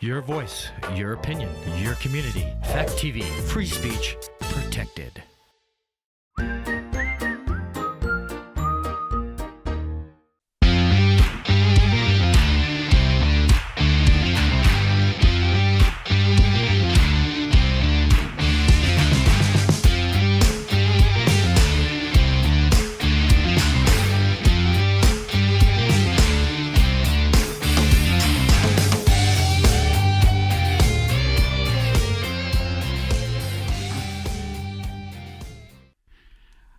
Your voice, your opinion, your community. Fact TV, free speech protected.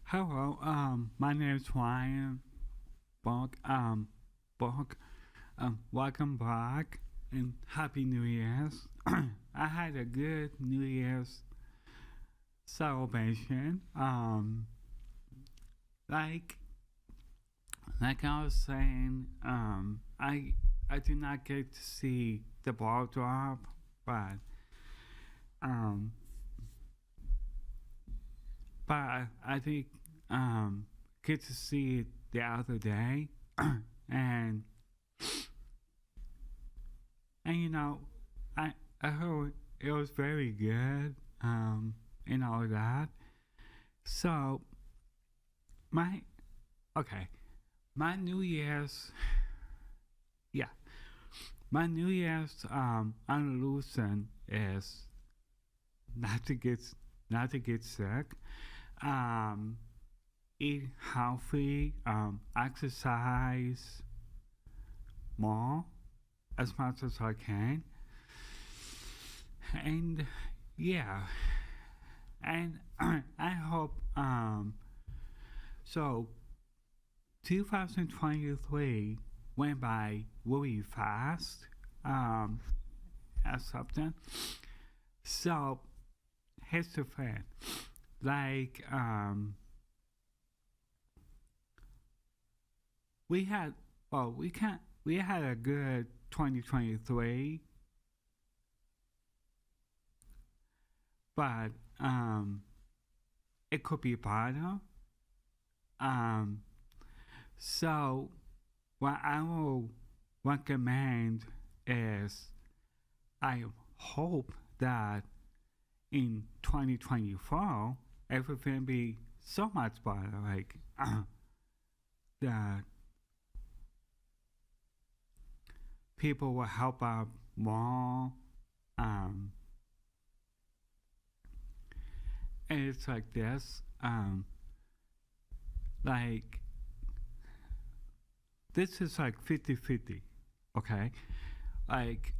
Hello, my name is Ryan Bourke. Welcome back and Happy New Year's. I had a good New Year's celebration. Like I was saying, I did not get to see the ball drop, but I think get to see it the other day, and you know, I heard it was very good, and all that. So my New Year's, my New Year's resolution is not to get sick. Eat healthy, exercise more as much as I can, and and I hope so. 2023 went by really fast, as something. So here's the thing. Like, we had a good 2023, but it could be better. So what I will recommend is, I hope that in 2024 everything be so much better, like that people will help out more, and it's like this, like this is like 50-50, okay? Like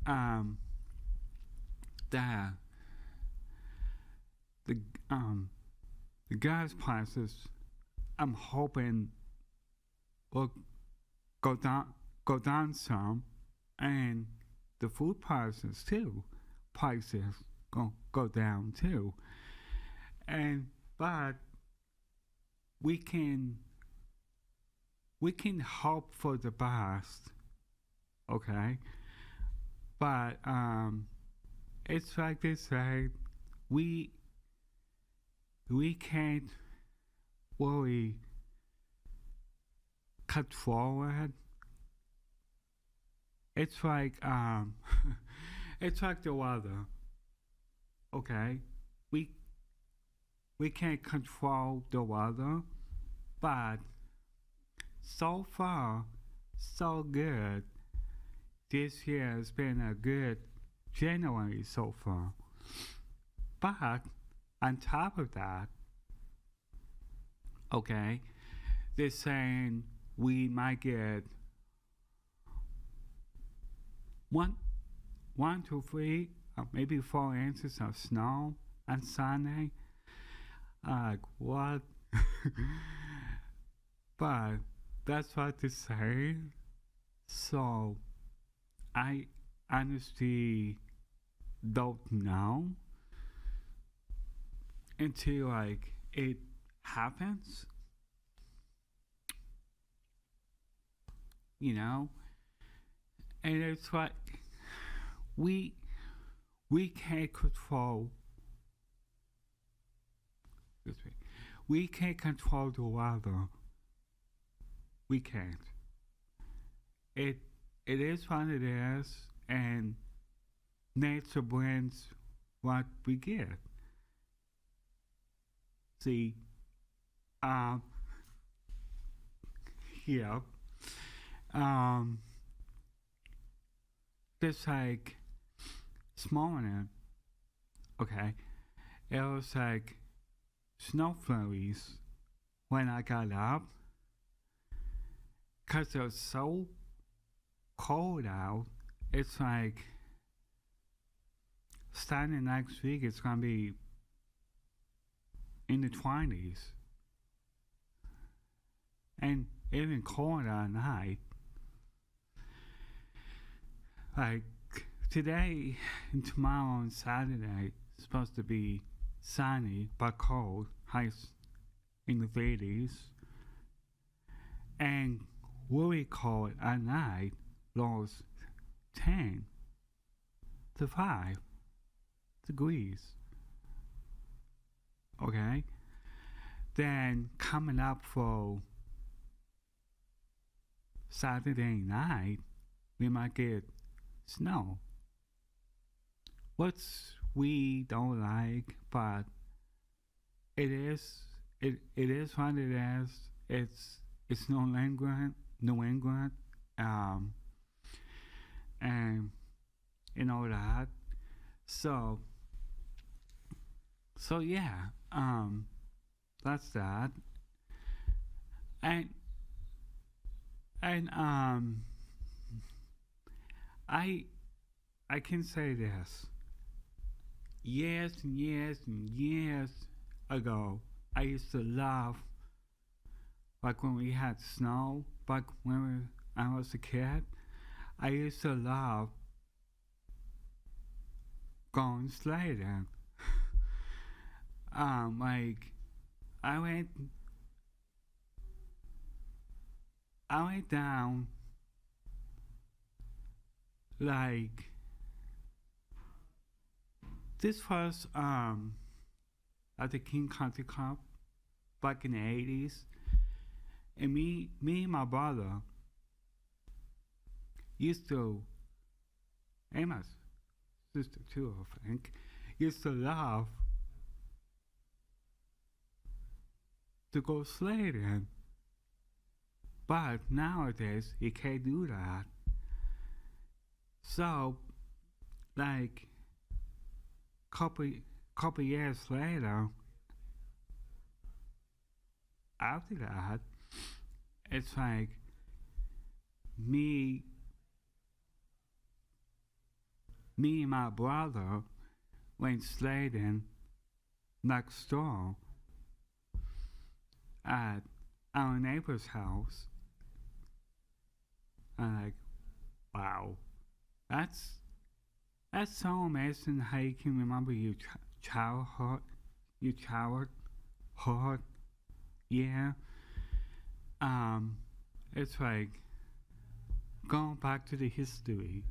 the gas prices, I'm hoping will go down some, and the food prices go down too. But we can hope for the best, okay? But it's like they say, we can't really control it. It's like it's like the weather, okay? We can't control the weather, but so far so good. This year has been a good January so far. But on top of that, okay, they're saying we might get 1 to 3, maybe 4 inches of snow on Sunday. Like, what? But that's what they say. So I honestly don't know until like it happens, you know. And it's like we can't control. We can't control the weather. We can't. It is what it is, and nature brings what we get. See, um, yeah, um, just like this morning, okay, it was like snow flurries when I got up because it was so cold out. It's like starting next week, it's gonna be in the 20s and even colder at night. Like today and tomorrow and Saturday, it's supposed to be sunny but cold, highs in the 30s, and really cold at night, lows 10 to 5 degrees. Okay? Then coming up for Saturday night, we might get snow. Which we don't like, but it is what it is. It's New England, and you know that. So yeah, that's that. And I can say this. Years and years and years ago, I used to love, like when we had snow, back when I was a kid, I used to love going sledding. Like I went down like this was at the Keene Country Club back in the 80s, and me and my brother used to, and my sister too, I think, used to love to go sledding. But nowadays you can't do that. So, like couple years later, after that, it's like me and my brother went sledding next door at our neighbor's house. I'm like, wow, that's so amazing how you can remember your childhood, yeah. It's like going back to the history.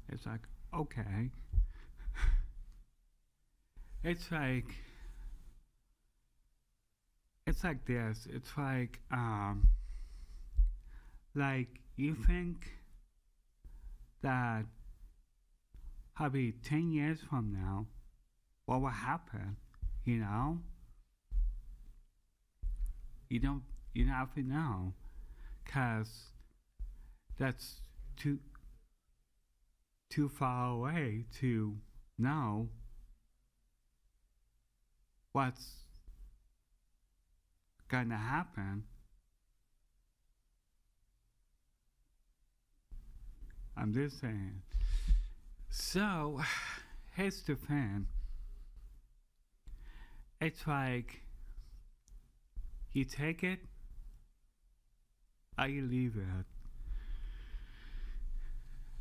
It's like, okay. It's like this. It's like you think that probably 10 years from now, what will happen? You know? You never know, 'cause that's too far away to know what's gonna happen. I'm just saying. So, here's the thing. It's like you take it or you leave it.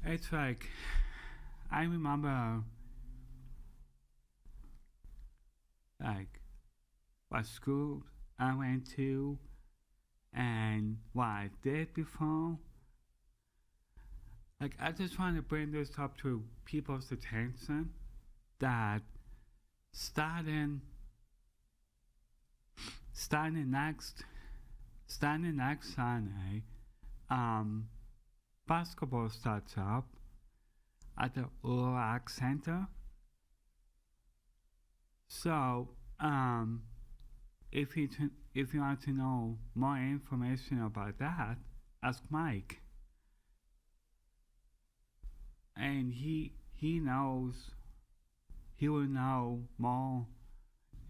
It's like I remember like what school I went to and what I did before. Like I just want to bring this up to people's attention that starting next Sunday, basketball starts up at the Urac Center. So, if you want to know more information about that, ask Mike. And he knows, he will know more,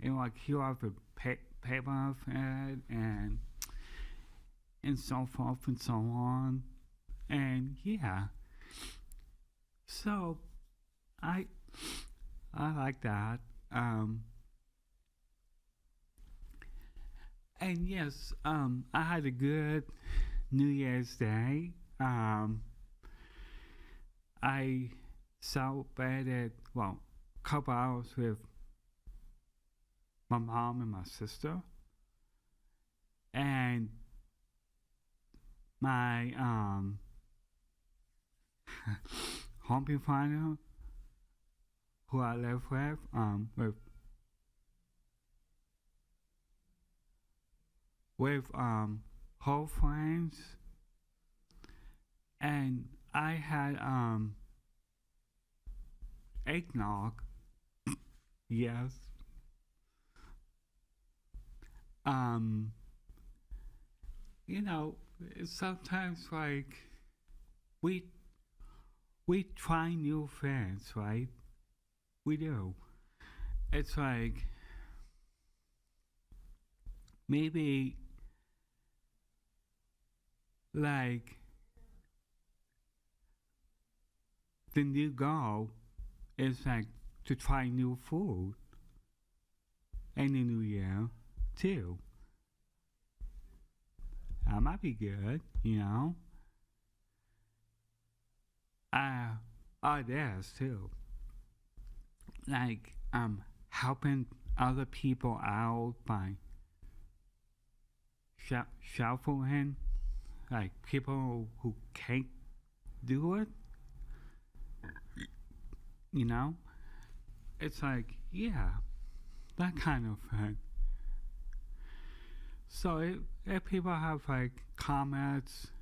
and like he'll have a paper of it, and so forth and so on. And yeah. So I like that. And yes, I had a good New Year's Day. I celebrated, well, a couple hours with my mom and my sister. And my home partner, who I live with whole friends, and I had eggnog. Yes. You know, sometimes like we try new things, right? We do. It's like maybe like the new goal is like to try new food in the new year too. That might be good, you know. Others too. Like helping other people out by shuffling, like people who can't do it. You know, it's like, yeah, that kind of thing. So if people have like comments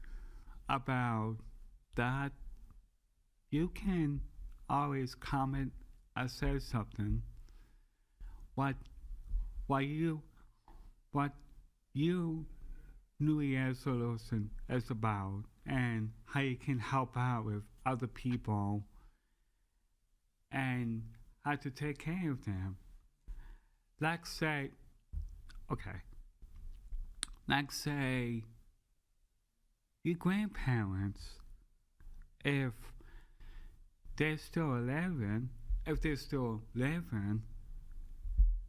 about that, you can always comment or say something. What you New Year's resolution is about, and how you can help out with other people and how to take care of them. Let's say your grandparents, if they're still living,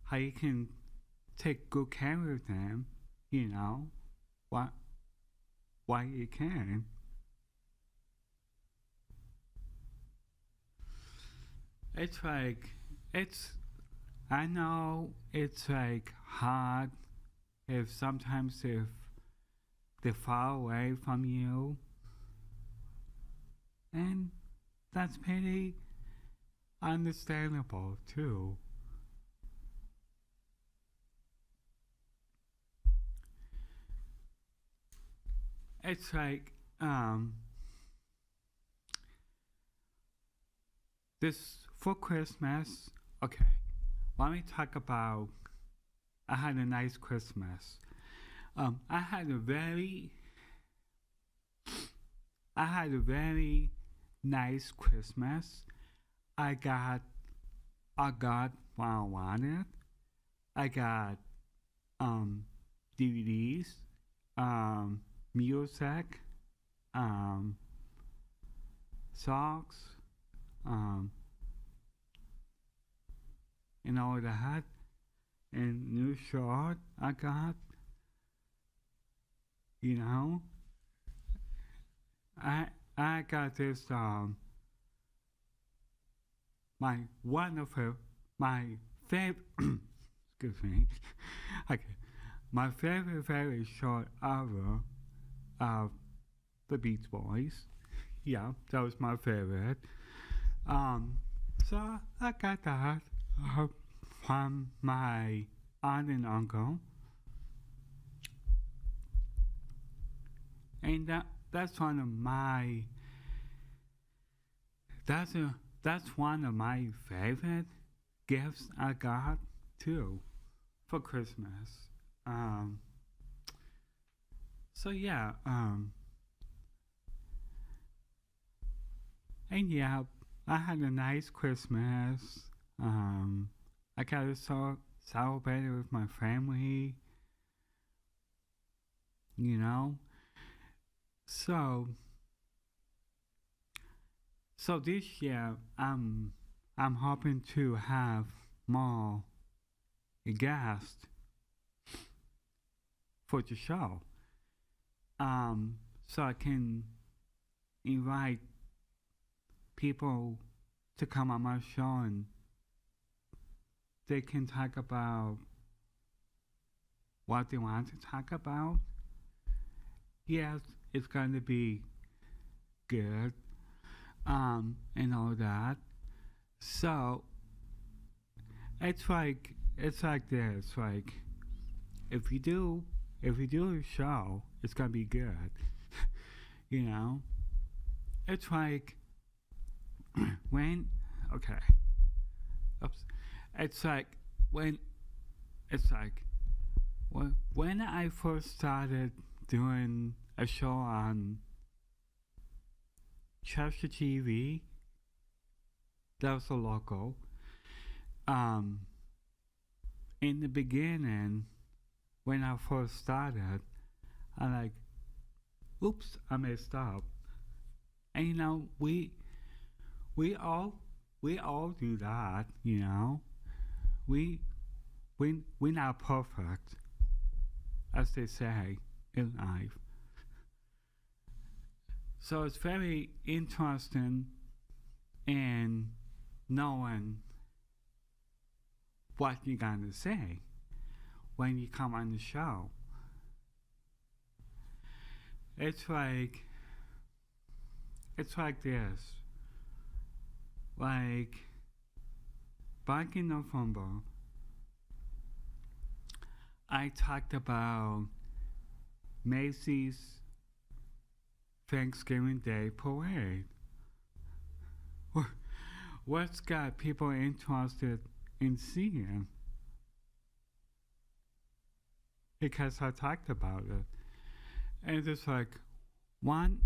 how you can take good care of them, you know, while you can. It's like, I know it's like hard if they're far away from you, and that's pretty understandable too. It's like this for Christmas. Okay, let me talk about. I had a nice Christmas. I had a very nice Christmas. I got what I wanted. I got DVDs, music, socks, and all that, and new shirt I got. You know, I got this my favorite excuse me. Okay. My favorite very short album of the Beach Boys. Yeah, that was my favorite. So I got that from my aunt and uncle. And that's one of my that's a that's one of my favorite gifts I got too for Christmas. Um, so yeah, and yeah, I had a nice Christmas. I got to celebrate it with my family. You know, so so this year I'm hoping to have more guests for the show. So I can invite people to come on my show and they can talk about what they want to talk about. Yes, it's going to be good, and all that. So it's like this. Like if you do if you do a show, it's gonna be good. You know, it's like when okay, oops. It's like when it's like when I first started doing a show on Chester TV, that was a local. Um, in the beginning, when I first started, I like, oops, I messed up. And you know, we all we all do that. You know, we we're not perfect, as they say in life. So it's very interesting in knowing what you're gonna say when you come on the show. It's like it's like this. Like back in November, I talked about Macy's Thanksgiving Day Parade. What's got people interested in seeing? Because I talked about it. And it's like one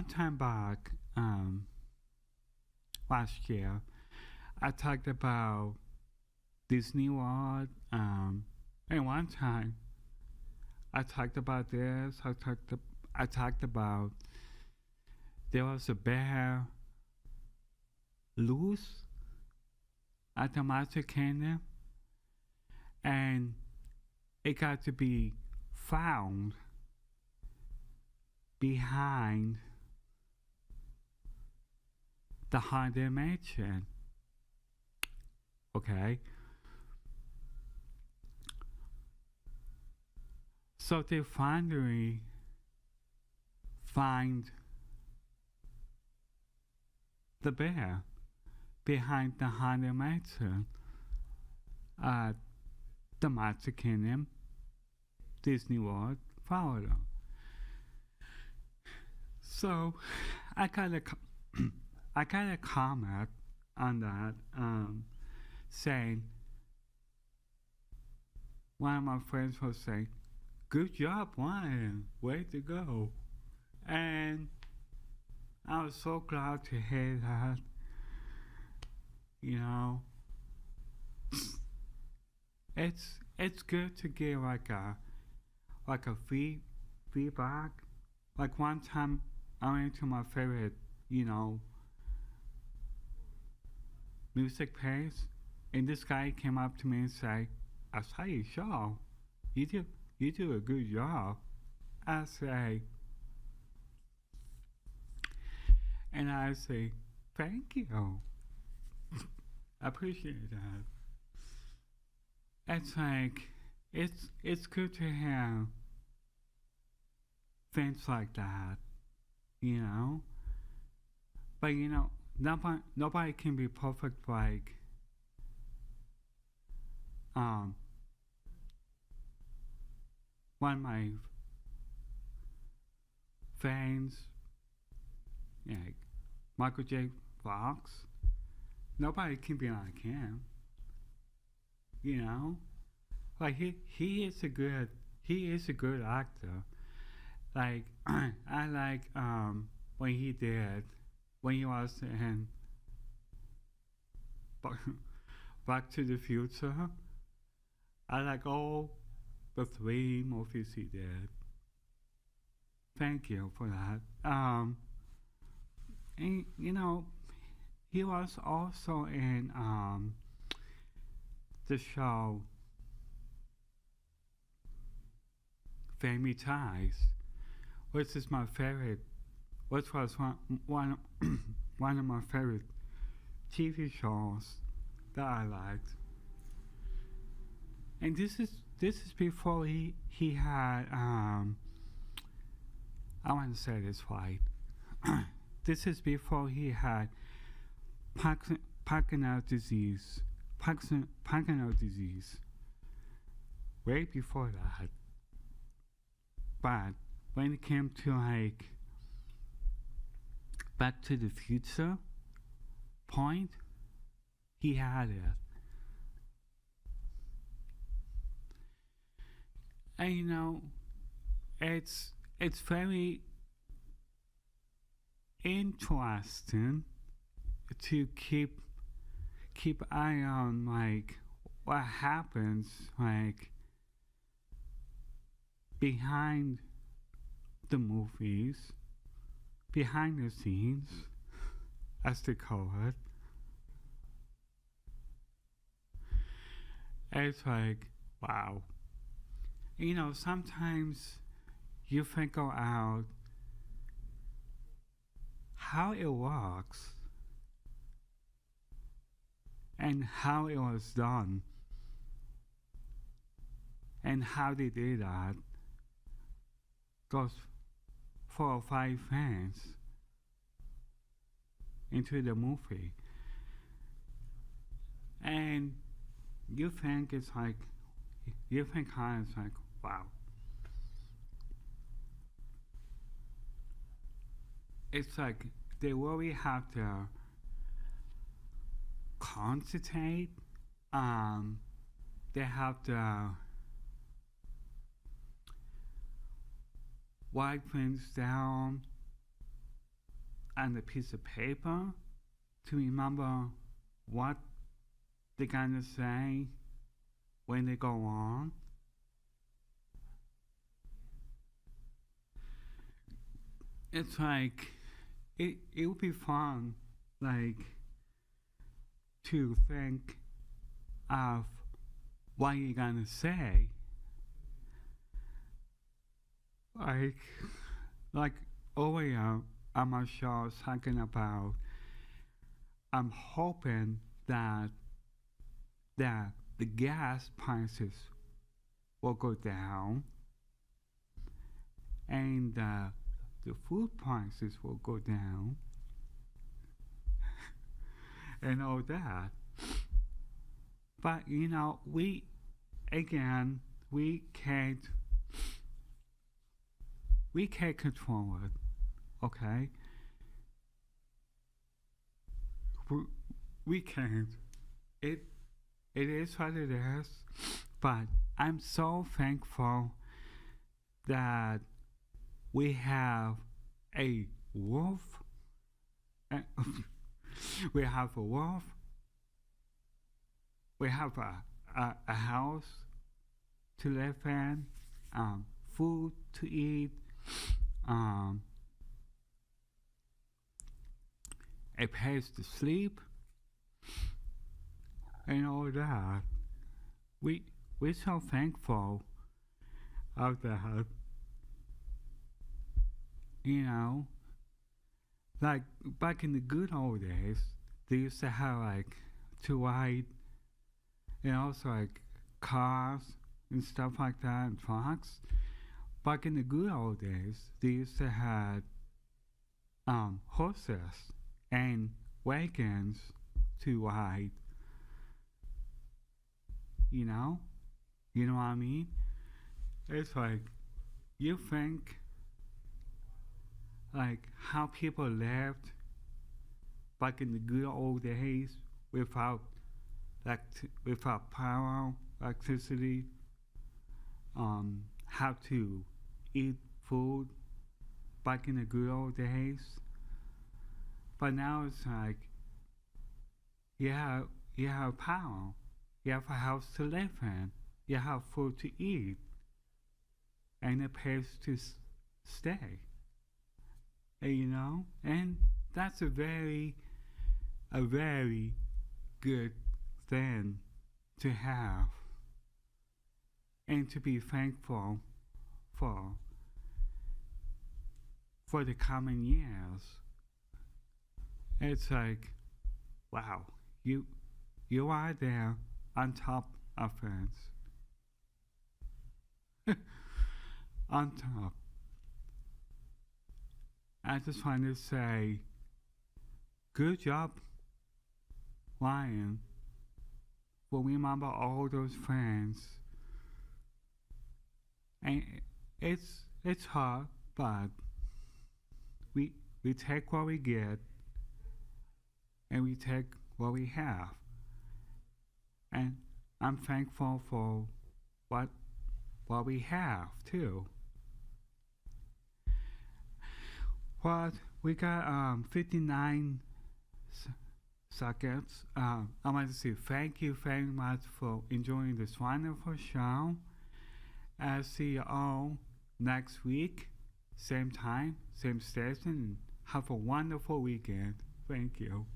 time back, last year, I talked about Disney World, and one time I talked about this. I talked about there was a bear loose at the Magic Kingdom, and it got to be found behind the Haunted Mansion. Okay? So they finally find the bear behind the Haunted Mansion at the Magic Kingdom, Disney World, Florida. So I got a I got a comment on that, saying one of my friends was saying, "Good job, Ryan. Way to go!" And I was so glad to hear that. You know, it's good to get like a feedback. Like one time, I went to my favorite, you know, music page, and this guy came up to me and said, "I saw your show. You do a good job." I say, and I say, "Thank you. I appreciate that." It's like it's good to have things like that, you know. But you know, nobody can be perfect. Like, one of my fans, like Michael J. Fox. Nobody can be like him. You know, like he is a good actor. Like I like when he was in Back to the Future. I like all the three movies he did. Thank you for that. And you know, he was also in the show Family Ties, which is my favorite, which was one one of my favorite TV shows that I liked. And this is before he had I want to say this right. This is before he had Parkinson disease. Parkinson disease. Way before that. But when it came to like Back to the Future point, he had it. And you know, it's very interesting to keep eye on like what happens like behind the movies, behind the scenes, as they call it. It's like, wow. You know, sometimes you figure out how it works and how it was done and how they did that. Those 4 or 5 fans into the movie. And you think it's like, you think kind of it's like, wow. It's like they really have to concentrate. They have to write things down on a piece of paper to remember what they're gonna say when they go on. It's like it would be fun, like to think of what you're gonna say. Like earlier on my show, I was talking about I'm hoping that the gas prices will go down and the food prices will go down and all that. But you know, we can't control it, okay? We can't. It is what it is, but I'm so thankful that we have a wolf. We have a wolf. We have a house to live in, food to eat, a place to sleep, and all that. We're so thankful of that. You know, like back in the good old days, they used to have like to ride, and also like cars and stuff like that and trucks. Back in the good old days, they used to have horses and wagons to ride. You know what I mean? It's like you think like how people lived back in the good old days without without power, electricity, how to eat food back in the good old days. But now it's like you have power, you have a house to live in, you have food to eat, and a place to stay. And that's a very good thing to have and to be thankful for the coming years. It's like, wow, you are there on top of it. On top. I just want to say, good job, Ryan, for remember all those friends. And it's hard, but we take what we get, and we take what we have. And I'm thankful for what we have too. Well, we got 59 seconds. I want to say thank you very much for enjoying this wonderful show. I'll see you all next week, same time, same station. Have a wonderful weekend. Thank you.